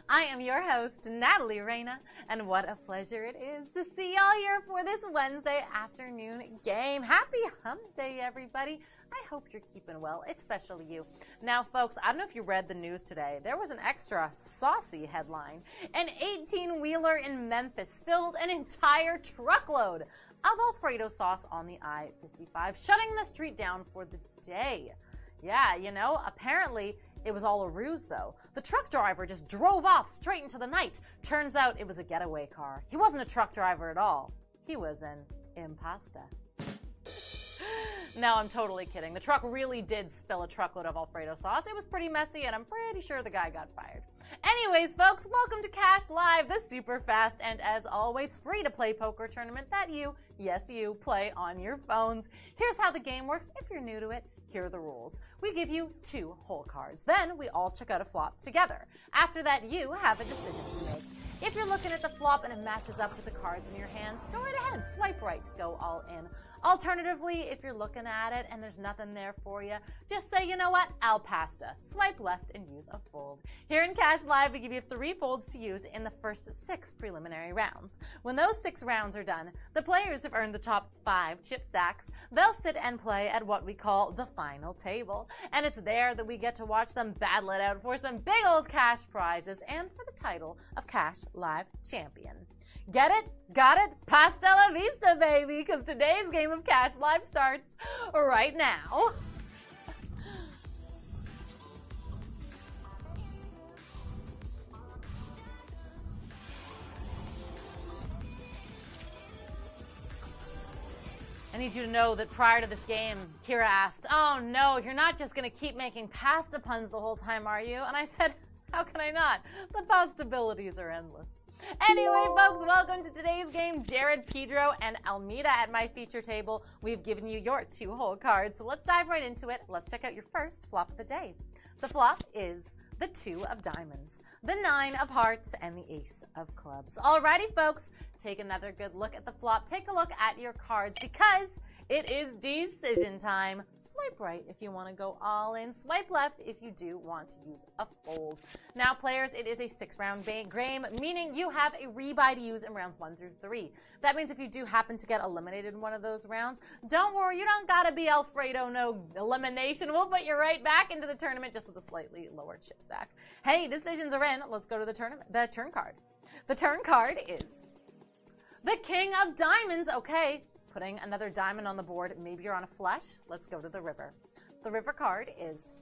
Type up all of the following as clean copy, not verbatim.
I am your host, Natalie Reina, and what a pleasure it is to see y'all here for this Wednesday afternoon game. Happy Hump Day, everybody. I hope you're keeping well, especially you. Now, folks, I don't know if you read the news today. There was an extra saucy headline. An 18-wheeler in Memphis spilled an entire truckload of Alfredo sauce on the I-55, shutting the street down for the day. Yeah, you know, apparently it was all a ruse, though. The truck driver just drove off straight into the night. Turns out it was a getaway car. He wasn't a truck driver at all. He was an impasta. No, I'm totally kidding. The truck really did spill a truckload of Alfredo sauce. It was pretty messy, and I'm pretty sure the guy got fired. Anyways, folks, welcome to Cash Live, the super fast and, as always, free-to-play poker tournament that you, yes you, play on your phones. Here's how the game works. If you're new to it, here are the rules. We give you 2 whole cards. Then we all check out a flop together. After that, you have a decision to make. If you're looking at the flop and it matches up with the cards in your hands, go right ahead, swipe right, go all in. Alternatively, if you're looking at it and there's nothing there for you, just say, you know what, I'll pasta. Swipe left and use a fold. Here in Cash Live, we give you 3 folds to use in the first 6 preliminary rounds. When those 6 rounds are done, the players have earned the top 5 chip stacks. They'll sit and play at what we call the final table. And it's there that we get to watch them battle it out for some big old cash prizes and for the title of Cash Live Champion. Get it? Got it? Pasta la vista, baby, because today's game of Cash Live starts right now. I need you to know that prior to this game, Kira asked, "Oh no, you're not just going to keep making pasta puns the whole time, are you?" And I said, how can I not? The possibilities are endless. Anyway, folks, welcome to today's game. Jared, Pedro, and Almeida at my feature table. We've given you your 2 whole cards, so let's dive right into it. Let's check out your first flop of the day. The flop is the 2 of diamonds, the 9 of hearts, and the ace of clubs. Alrighty, folks, take another good look at the flop. Take a look at your cards because it is decision time. Swipe right if you want to go all in. Swipe left if you do want to use a fold. Now, players, it is a 6-round game, meaning you have a rebuy to use in rounds 1 through 3. That means if you do happen to get eliminated in one of those rounds, don't worry, you don't gotta be Alfredo, no elimination. We'll put you right back into the tournament just with a slightly lower chip stack. Hey, decisions are in. Let's go to the turn card. The turn card is the King of Diamonds. Okay. Putting another diamond on the board. Maybe you're on a flush. Let's go to the river. The river card is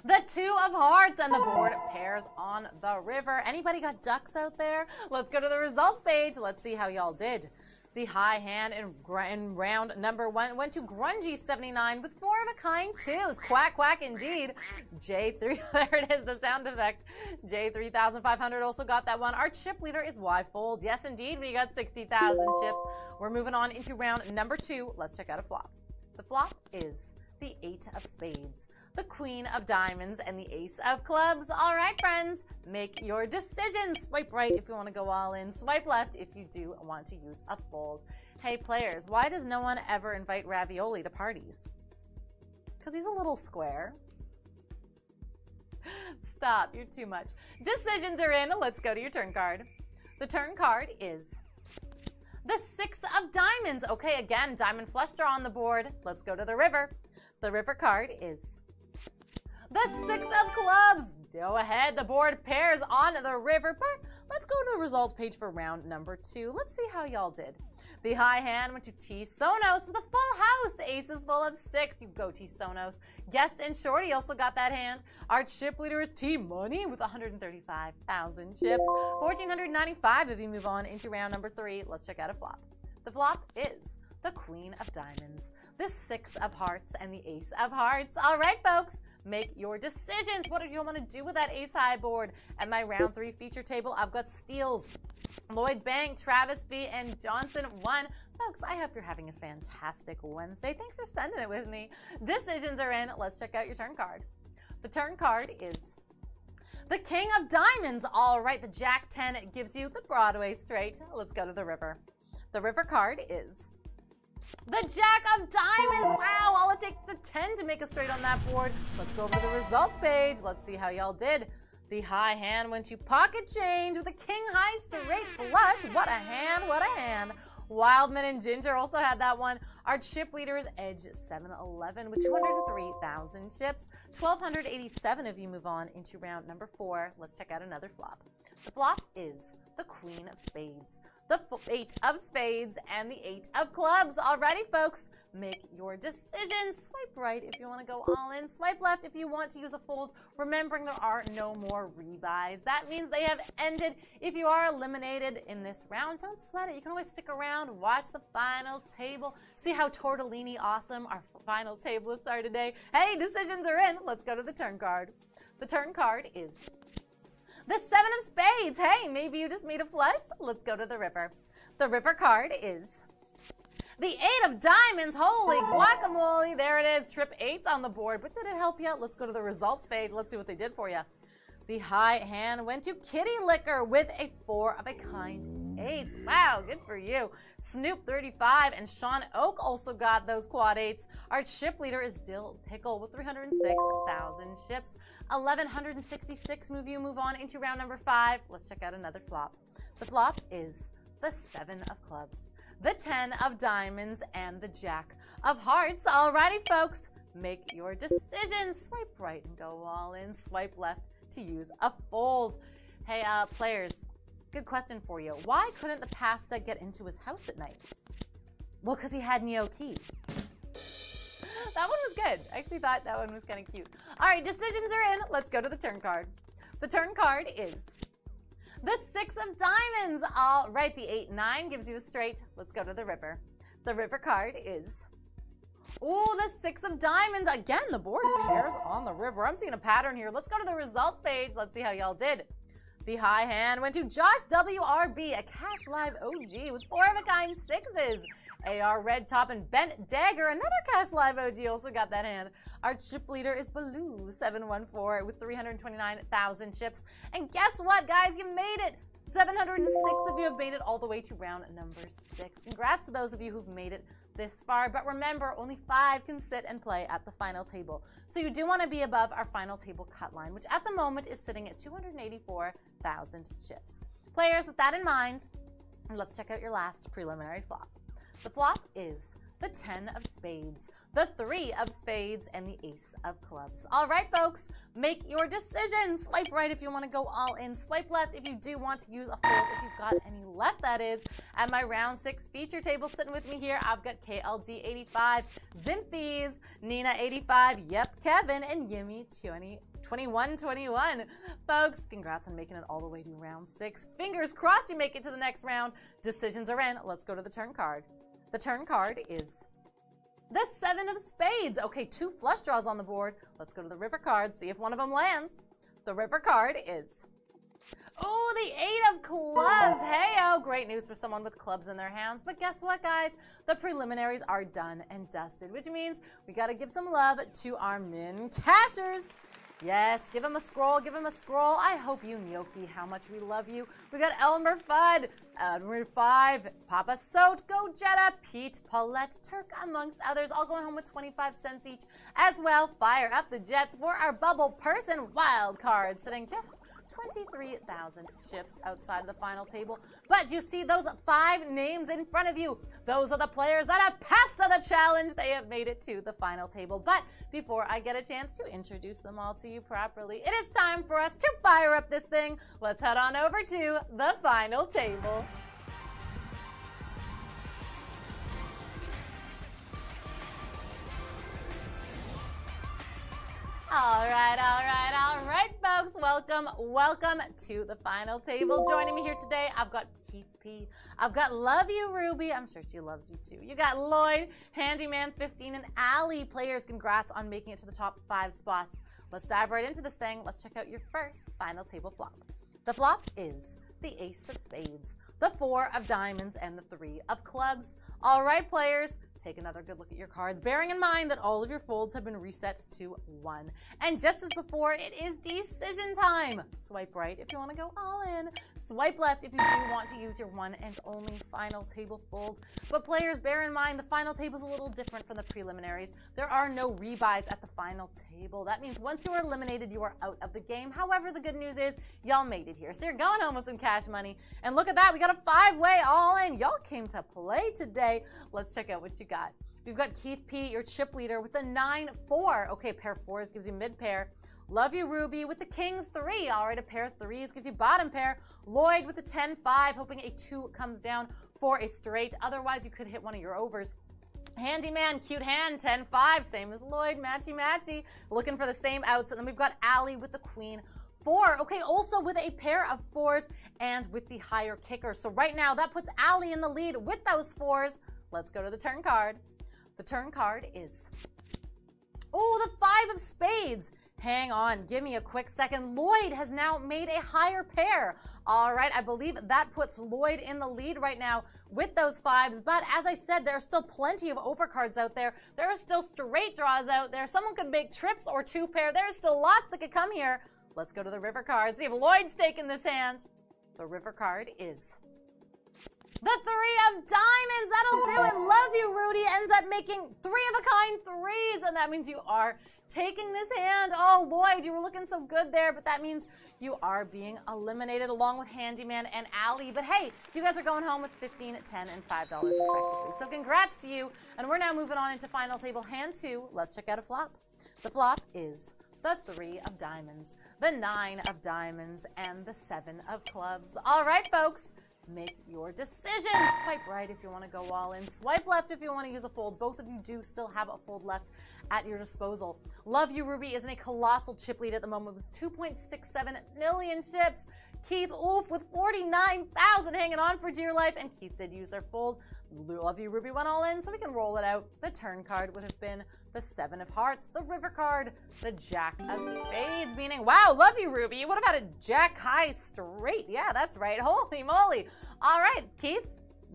the 2 of hearts, and the board pairs on the river. Anybody got ducks out there? Let's go to the results page. Let's see how y'all did. The high hand in round number 1 went to Grungy 79 with 4 of a kind 2s. Quack, quack indeed. J3, there it is, the sound effect. J3500 also got that one. Our chip leader is Y-Fold. Yes, indeed, we got 60,000 chips. We're moving on into round number 2. Let's check out a flop. The flop is the 8 of spades, the Queen of Diamonds, and the Ace of Clubs. All right, friends, make your decision. Swipe right if you want to go all in. Swipe left if you do want to use a fold. Hey, players, why does no one ever invite Ravioli to parties? Because he's a little square. Stop, you're too much. Decisions are in. Let's go to your turn card. The turn card is the 6 of diamonds. Okay, again, diamond flush draw on the board. Let's go to the river. The river card is the 6 of clubs. Go ahead, the board pairs on the river, but let's go to the results page for round number 2. Let's see how y'all did. The high hand went to T. Sonos with a full house. Aces full of 6. You go, T. Sonos. Guest and Shorty also got that hand. Our chip leader is T. Money with 135,000 chips. 1,495 if you move on into round number 3. Let's check out a flop. The flop is the Queen of Diamonds, the 6 of hearts, and the Ace of Hearts. All right, folks, make your decisions. What do you want to do with that ace high board? At my round 3 feature table, I've got Steels, Lloyd Bank, Travis B, and Johnson 1. Folks, I hope you're having a fantastic Wednesday. Thanks for spending it with me. Decisions are in. Let's check out your turn card. The turn card is the King of Diamonds. All right, the Jack 10 gives you the Broadway straight. Let's go to the river. The river card is the Jack of Diamonds. Wow, all it takes is a 10 to make a straight on that board. Let's go over to the results page. Let's see how y'all did. The high hand went to pocket change with a king high straight flush. What a hand, what a hand. Wildman and Ginger also had that one. Our chip leader is Edge 711 with 203,000 chips. 1,287 of you move on into round number 4. Let's check out another flop. The flop is the Queen of Spades, the 8 of Spades, and the 8 of Clubs. Alrighty, folks, make your decision. Swipe right if you want to go all in. Swipe left if you want to use a fold. Remembering there are no more rebuys. That means they have ended. If you are eliminated in this round, don't sweat it. You can always stick around, watch the final table, see how tortellini awesome our final tablists are today. Hey, decisions are in. Let's go to the turn card. The turn card is the 7 of Spades. Hey, maybe you just made a flush. Let's go to the river. The river card is the 8 of Diamonds. Holy guacamole. There it is. Trip 8's on the board. But did it help you? Let's go to the results page. Let's see what they did for you. The high hand went to Kitty Liquor with a 4 of a kind 8s. Wow, good for you. Snoop 35 and Sean Oak also got those quad 8s. Our chip leader is Dill Pickle with 306,000 chips. 1,166 move on into round number 5. Let's check out another flop. The flop is the 7 of Clubs, the 10 of Diamonds, and the Jack of Hearts. Alrighty, folks, make your decision. Swipe right and go all in. Swipe left to use a fold. Hey, players, good question for you. Why couldn't the pasta get into his house at night? Well, because he had gnocchi. That one was good. I actually thought that one was kind of cute. All right, decisions are in. Let's go to the turn card. The turn card is the 6 of Diamonds. All right, the 8-9 gives you a straight. Let's go to the river. The river card is, ooh, the 6 of Diamonds. Again, the board pairs on the river. I'm seeing a pattern here. Let's go to the results page. Let's see how y'all did. The high hand went to Josh WRB, a Cash Live OG with 4 of a kind 6s. AR Red Top and Bent Dagger, another Cash Live OG, also got that hand. Our chip leader is Baloo 714 with 329,000 chips. And guess what, guys? You made it. 706 of you have made it all the way to round number 6. Congrats to those of you who've made it this far. But remember, only 5 can sit and play at the final table. So you do want to be above our final table cut line, which at the moment is sitting at 284,000 chips. Players, with that in mind, let's check out your last preliminary flop. The flop is the 10 of Spades, the 3 of Spades, and the Ace of Clubs. All right, folks, make your decision. Swipe right if you want to go all in. Swipe left if you do want to use a fold, if you've got any left, that is. At my round 6 feature table sitting with me here, I've got KLD 85, Zimphies, Nina 85, yep, Kevin, and Yimmy 2121. Folks, congrats on making it all the way to round 6. Fingers crossed you make it to the next round. Decisions are in. Let's go to the turn card. The turn card is the 7 of Spades. Okay, 2 flush draws on the board. Let's go to the river card, see if one of them lands. The river card is, oh, the 8 of Clubs. Hey-oh, great news for someone with clubs in their hands. But guess what, guys? The preliminaries are done and dusted, which means we got to give some love to our min cashers. Yes, give him a scroll, give him a scroll. I hope you gnocchi how much we love you. We got Elmer Fudd, Edward 5, Papa Soat, Go Jetta, Pete, Paulette, Turk, amongst others, all going home with 25 cents each. As well, fire up the Jets for our bubble person wild card, sitting just 23,000 chips outside of the final table. But you see those 5 names in front of you? Those are the players that have passed the challenge. They have made it to the final table. But before I get a chance to introduce them all to you properly, it is time for us to fire up this thing. Let's head on over to the final table. All right, folks. Welcome to the final table. Joining me here today, I've got Keith P. I've got Love You Ruby. I'm sure she loves you too. You got Lloyd, Handyman 15, and Allie. Players, congrats on making it to the top 5 spots. Let's dive right into this thing. Let's check out your first final table flop. The flop is the Ace of Spades, the 4 of Diamonds, and the 3 of Clubs. All right, players, take another good look at your cards, bearing in mind that all of your folds have been reset to 1. And just as before, it is decision time. Swipe right if you want to go all in. Swipe left if you do want to use your one and only final table fold. But players, bear in mind, the final table is a little different from the preliminaries. There are no rebuys at the final table. That means once you are eliminated, you are out of the game. However, the good news is y'all made it here. So you're going home with some cash money. And look at that, we got a 5-way all in. Y'all came to play today. Let's check out what you got. We've got Keith P, your chip leader, with the 9-4. Okay, pair 4s gives you mid pair. Love You Ruby with the King 3. All right, a pair of 3s gives you bottom pair. Lloyd with the 10-5, hoping a 2 comes down for a straight. Otherwise, you could hit one of your overs. Handyman, cute hand, 10-5, same as Lloyd, matchy-matchy. Looking for the same outs. And then we've got Allie with the Queen 4. Okay, also with a pair of 4s and with the higher kicker. So right now, that puts Allie in the lead with those 4s. Let's go to the turn card. The turn card is, oh, the 5 of spades. Hang on, give me a quick second. Lloyd has now made a higher pair. All right, I believe that puts Lloyd in the lead right now with those 5s. But as I said, there are still plenty of overcards out there. There are still straight draws out there. Someone could make trips or 2 pair. There's still lots that could come here. Let's go to the river cards. See if Lloyd's taking this hand. The river card is the 3 of diamonds. That'll do it. Love You, Rudy. Ends up making 3 of a kind 3s, and that means you are taking this hand. Oh, Lloyd, you were looking so good there, but that means you are being eliminated along with Handyman and Allie. But hey, you guys are going home with $15, $10, and $5 respectively. So congrats to you. And we're now moving on into final table hand 2. Let's check out a flop. The flop is the 3 of diamonds, the 9 of diamonds, and the 7 of clubs. All right, folks. Make your decision. Swipe right if you want to go all in. Swipe left if you want to use a fold. Both of you do still have a fold left at your disposal. Love You Ruby is in a colossal chip lead at the moment with 2.67 million chips. Keith, oof, with 49,000 hanging on for dear life. And Keith did use their fold. Love You Ruby went all in, so we can roll it out. The turn card would have been the 7 of hearts. The river card, the Jack of spades, meaning, wow, Love You Ruby, you would have had a Jack high straight. Yeah, that's right. Holy moly. All right, Keith,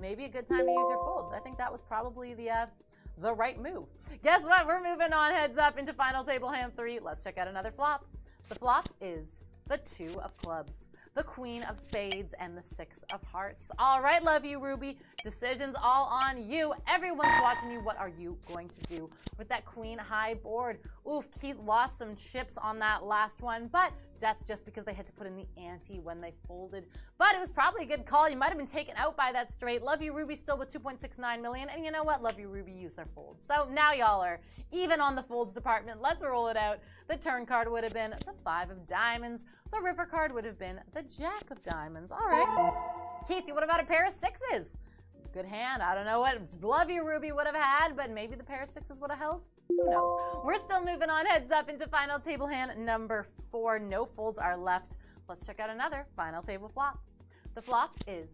maybe a good time to use your fold. I think that was probably the right move. Guess what? We're moving on heads up into final table hand 3. Let's check out another flop. The flop is the 2 of clubs, the Queen of spades, and the 6 of hearts. All right, Love You Ruby, decisions all on you. Everyone's watching you. What are you going to do with that queen high board? Oof, Keith lost some chips on that last one, but that's just because they had to put in the ante when they folded. But it was probably a good call. You might have been taken out by that straight. Love You Ruby still with 2.69 million, and you know what? Love You Ruby used their folds. So now y'all are even on the folds department. Let's roll it out. The turn card would have been the 5 of diamonds. The river card would have been the Jack of diamonds. All right. Keith, you would have had a pair of 6s. Good hand. I don't know what Love You Ruby would have had, but maybe the pair of 6s would have held. Who knows? We're still moving on heads up into final table hand number 4. No folds are left. Let's check out another final table flop. The flop is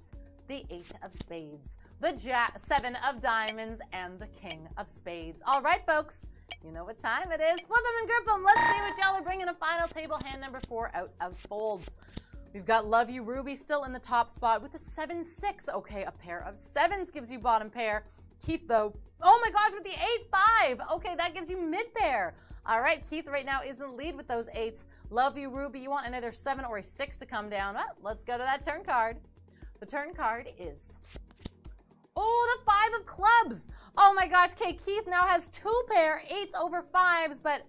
the 8 of spades, the 7 of diamonds, and the King of spades. All right, folks. You know what time it is. Flip them and grip them. Let's see what y'all are bringing a final table hand number 4 out of folds. We've got Love You Ruby still in the top spot with the 7-6. Okay, a pair of 7s gives you bottom pair. Keith, though, oh my gosh, with the 8-5. Okay, that gives you mid pair. All right, Keith right now is in the lead with those 8s. Love You Ruby, you want another 7 or a 6 to come down. Well, let's go to that turn card. The turn card is, oh, the 5 of clubs. Oh my gosh, okay, Keith now has 2 pair, 8s over 5s, but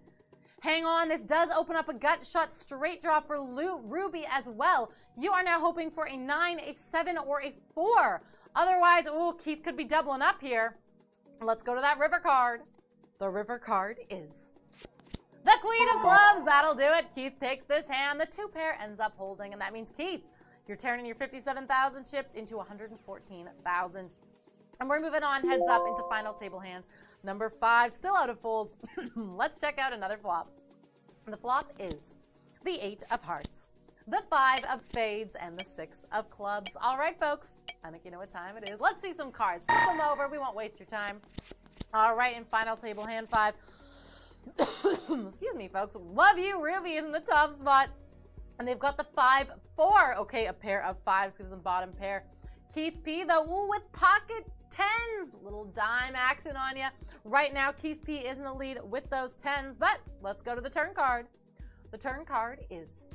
hang on, this does open up a gut shot straight draw for Ruby as well. You are now hoping for a 9, a 7, or a 4. Otherwise, oh, Keith could be doubling up here. Let's go to that river card. The river card is the Queen of clubs. That'll do it. Keith takes this hand. The 2 pair ends up holding, and that means, Keith, you're turning your 57,000 chips into 114,000. And we're moving on heads up into final table hand number 5, still out of folds. Let's check out another flop. The flop is the 8 of hearts, the 5 of spades, and the 6 of clubs. All right, folks, I think you know what time it is. Let's see some cards. Flip them over. We won't waste your time. All right, in final table hand 5. Excuse me, folks. Love You Ruby is in the top spot. And they've got the 5-4. Okay, a pair of 5s gives them bottom pair. Keith P, though, ooh, with pocket 10s. Little little dime action on you. Right now, Keith P is in the lead with those 10s, but let's go to the turn card. The turn card is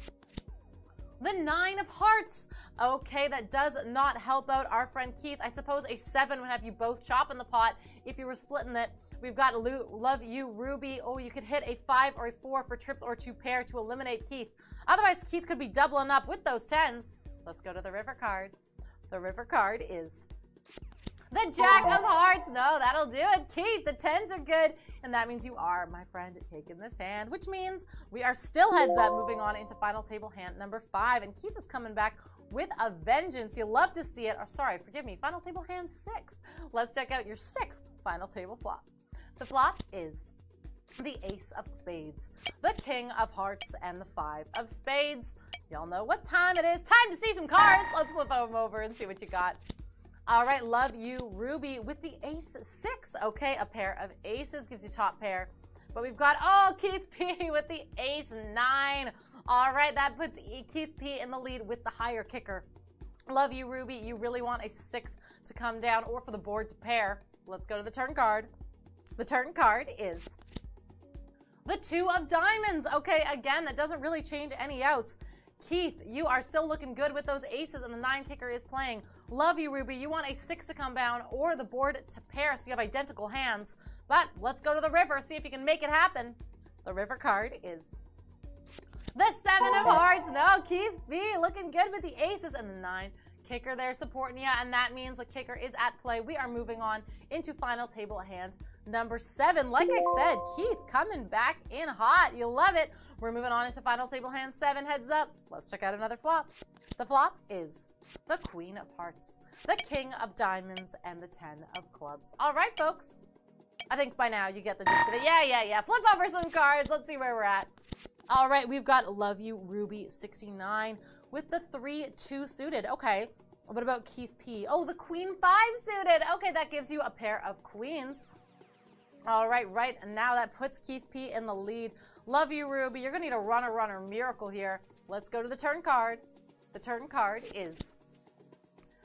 the 9 of hearts. Okay, that does not help out our friend Keith. I suppose a 7 would have you both chop in the pot if you were splitting it. We've got Love You, Ruby. Oh, you could hit a 5 or a 4 for trips or 2 pair to eliminate Keith. Otherwise, Keith could be doubling up with those 10s. Let's go to the river card. The river card is the Jack of Hearts. No, that'll do it. Keith, the 10s are good. And that means you are, my friend, taking this hand, which means we are still heads up, moving on into final table hand number 5. And Keith is coming back with a vengeance. You love to see it. Or sorry, forgive me, final table hand 6. Let's check out your 6th final table flop. The flop is the Ace of Spades, the King of Hearts, and the 5 of Spades. Y'all know what time it is. Time to see some cards. Let's flip them over and see what you got. All right, Love You, Ruby, with the Ace 6. Okay, a pair of aces gives you top pair. But we've got, oh, Keith P with the Ace 9. All right, that puts Keith P in the lead with the higher kicker. Love You, Ruby, you really want a 6 to come down or for the board to pair. Let's go to the turn card. The turn card is the 2 of diamonds. Okay, again, that doesn't really change any outs. Keith, you are still looking good with those aces, and the 9 kicker is playing. Love You, Ruby, you want a 6 to come down or the board to pair so you have identical hands. But let's go to the river, see if you can make it happen. The river card is the 7 of hearts. No, Keith B looking good with the aces and the 9 kicker there supporting you, and that means the kicker is at play. We are moving on into final table hand number 7. Like I said, Keith coming back in hot. You love it. We're moving on into final table hand 7. Heads up. Let's check out another flop. The flop is the Queen of Hearts, the King of Diamonds, and the 10 of Clubs. All right, folks. I think by now you get the gist of it. Yeah. Flip over some cards. Let's see where we're at. All right, we've got Love You, Ruby, 69 with the 3-2 suited. Okay, what about Keith P? Oh, the Queen 5 suited. Okay, that gives you a pair of queens. All right, and now that puts Keith P in the lead. Love You, Ruby. You're going to need a runner miracle here. Let's go to the turn card. The turn card is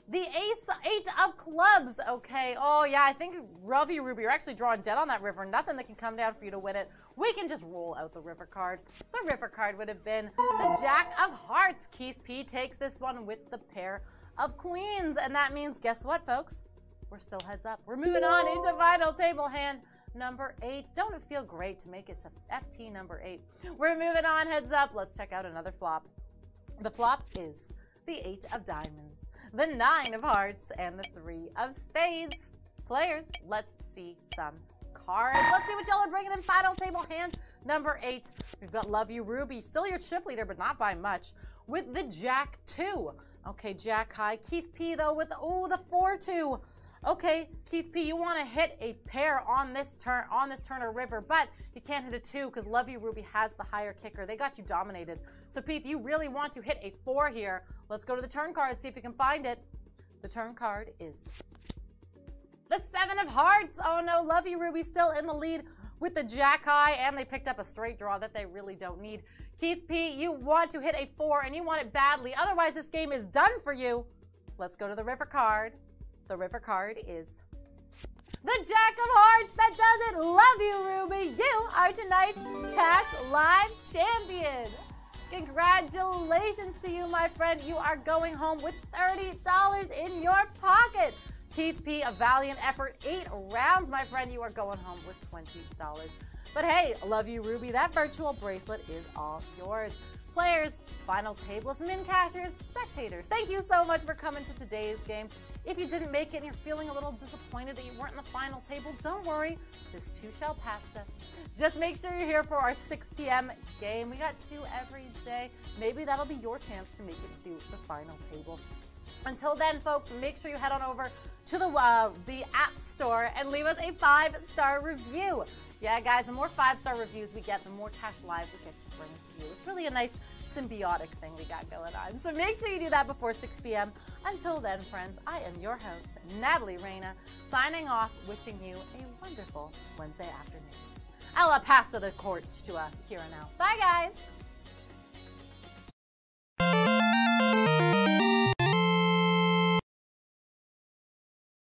the Ace 8 of Clubs. Okay, oh yeah, I think Love You, Ruby, you're actually drawing dead on that river. Nothing that can come down for you to win it. We can just roll out the river card. The river card would have been the Jack of Hearts. Keith P takes this one with the pair of queens. And that means, guess what, folks? We're still heads up. We're moving on into final table hand number 8. Don't it feel great to make it to FT number 8? We're moving on, heads up. Let's check out another flop. The flop is the 8 of Diamonds, the 9 of Hearts, and the 3 of Spades. Players, let's see some cards. Let's see what y'all are bringing in final table hand number 8. We've got Love You, Ruby, still your chip leader, but not by much, with the Jack 2. Okay, Jack high. Keith P, though, with, oh, the 4-2. Okay, Keith P, you want to hit a pair on this turn or river, but you can't hit a 2 because Love You, Ruby has the higher kicker. They got you dominated. So, Keith, you really want to hit a 4 here. Let's go to the turn card, see if you can find it. The turn card is the 7 of Hearts. Oh, no, Love You, Ruby still in the lead with the Jack high, and they picked up a straight draw that they really don't need. Keith P, you want to hit a 4, and you want it badly. Otherwise, this game is done for you. Let's go to the river card. The river card is the Jack of Hearts. That does it. Love You, Ruby. You are tonight's Cash Live champion. Congratulations to you, my friend. You are going home with $30 in your pocket. Keith P, a valiant effort. 8 rounds, my friend. You are going home with $20. But hey, Love You, Ruby. That virtual bracelet is all yours. Players, final tables, min cashers, spectators, thank you so much for coming to today's game. If you didn't make it and you're feeling a little disappointed that you weren't in the final table, don't worry, this too shall pass. Just make sure you're here for our 6 p.m. game. We got 2 every day. Maybe that'll be your chance to make it to the final table. Until then, folks, make sure you head on over to the App Store and leave us a 5-star review. Yeah, guys, the more 5-star reviews we get, the more Cash Live we get to bring it to you. It's really a nice symbiotic thing we got going on. So make sure you do that before 6 p.m. Until then, friends, I am your host, Natalie Reina, signing off, wishing you a wonderful Wednesday afternoon. I'll pass to the court to Kira now. Bye, guys.